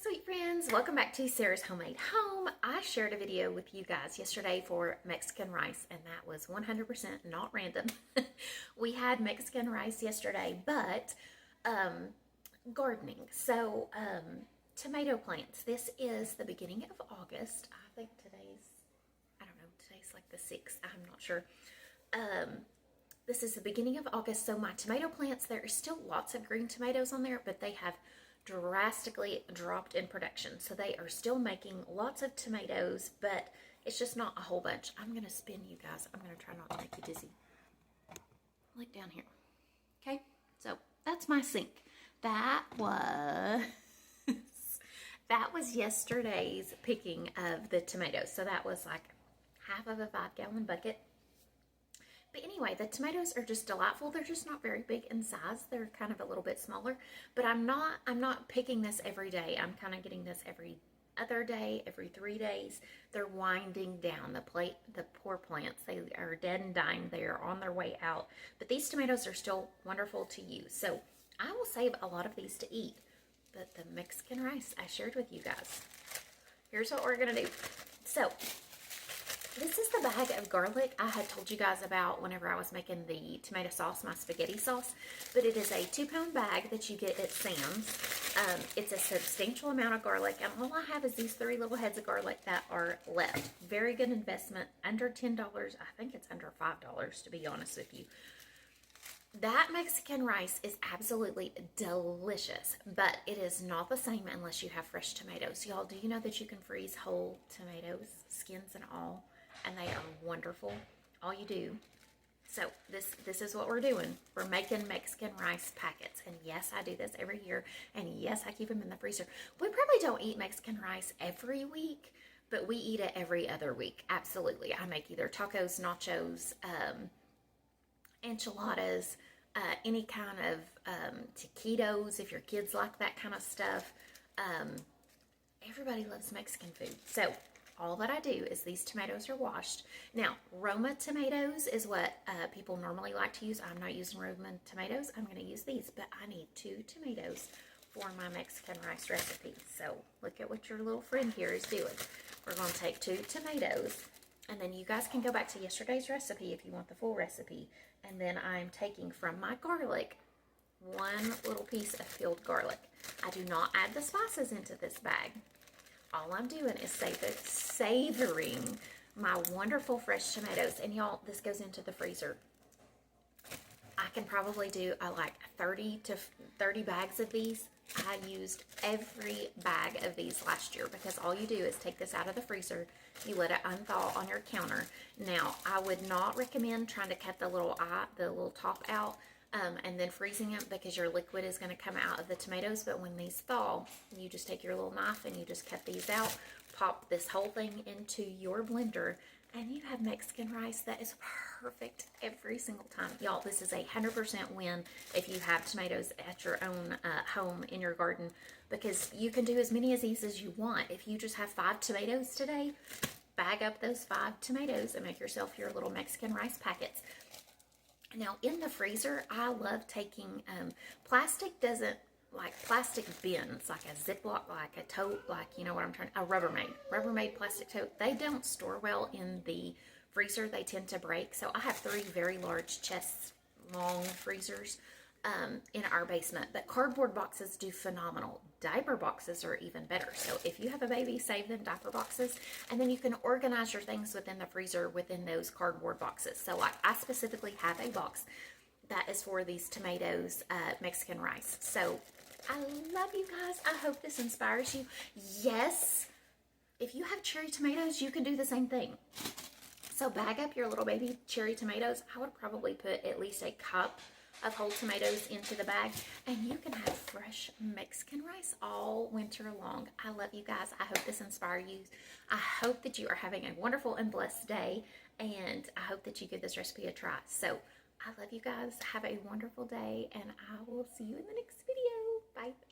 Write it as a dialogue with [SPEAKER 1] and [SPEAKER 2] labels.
[SPEAKER 1] Sweet friends, welcome back to Sarah's Homemade Home. I shared a video with you guys yesterday for Mexican rice, and that was 100% not random. We had Mexican rice yesterday, but gardening. So tomato plants. This is the beginning of August. I think I don't know, today's like the 6th. I'm not sure. This is the beginning of August, so my tomato plants, there are still lots of green tomatoes on there, but they have drastically dropped in production. So they are still making lots of tomatoes, but it's just not a whole bunch. I'm going to spin you guys. I'm going to try not to make you dizzy. Like down here. Okay, so that's my sink. That was yesterday's picking of the tomatoes. So that was like half of a 5-gallon bucket. But anyway, the tomatoes are just delightful. They're just not very big in size. They're kind of a little bit smaller. But I'm not picking this every day. I'm kind of getting this every other day, every 3 days. They're winding down. The poor plants, they are dead and dying. They are on their way out. But these tomatoes are still wonderful to use. So I will save a lot of these to eat. But the Mexican rice I shared with you guys. Here's what we're going to do. So this is the bag of garlic I had told you guys about whenever I was making the tomato sauce, my spaghetti sauce. But it is a 2-pound bag that you get at Sam's. It's a substantial amount of garlic, and all I have is these 3 little heads of garlic that are left. Very good investment, under $10. I think it's under $5, to be honest with you. That Mexican rice is absolutely delicious, but it is not the same unless you have fresh tomatoes. Y'all, do you know that you can freeze whole tomatoes, skins and all? And they are wonderful. All you do. So this is what we're doing. We're making Mexican rice packets. And yes, I do this every year. And yes, I keep them in the freezer. We probably don't eat Mexican rice every week, but we eat it every other week. Absolutely. I make either tacos, nachos, enchiladas, any kind of taquitos, if your kids like that kind of stuff. Everybody loves Mexican food. So all that I do is these tomatoes are washed. Now, Roma tomatoes is what people normally like to use. I'm not using Roma tomatoes. I'm going to use these, but I need 2 tomatoes for my Mexican rice recipe. So look at what your little friend here is doing. We're going to take 2 tomatoes, and then you guys can go back to yesterday's recipe if you want the full recipe. And then I'm taking from my garlic 1 little piece of peeled garlic. I do not add the spices into this bag. All I'm doing is savoring my wonderful fresh tomatoes. And y'all, this goes into the freezer. I can probably do like 30 bags of these. I used every bag of these last year because all you do is take this out of the freezer. You let it unthaw on your counter. Now, I would not recommend trying to cut the little top out and then freezing them because your liquid is going to come out of the tomatoes. But when these thaw, you just take your little knife and you just cut these out, pop this whole thing into your blender, and you have Mexican rice that is perfect every single time. Y'all, this is a 100% win if you have tomatoes at your own home in your garden, because you can do as many of these as you want. If you just have 5 tomatoes today, bag up those 5 tomatoes and make yourself your little Mexican rice packets. Now, in the freezer, I love taking plastic bins, like a Ziploc, like a tote, like, you know what I'm trying, a Rubbermaid plastic tote. They don't store well in the freezer. They tend to break. So I have 3 very large chests, long freezers in our basement. But cardboard boxes do phenomenal. Diaper boxes are even better. So if you have a baby, save them diaper boxes, and then you can organize your things within the freezer within those cardboard boxes. So like I specifically have a box that is for these tomatoes, Mexican rice. So I love you guys. I hope this inspires you. Yes, if you have cherry tomatoes, you can do the same thing. So bag up your little baby cherry tomatoes. I would probably put at least a cup of whole tomatoes into the bag, and you can have fresh Mexican rice all winter long. I love you guys. I hope this inspires you. I hope that you are having a wonderful and blessed day, and I hope that you give this recipe a try. So I love you guys. Have a wonderful day, and I will see you in the next video. Bye.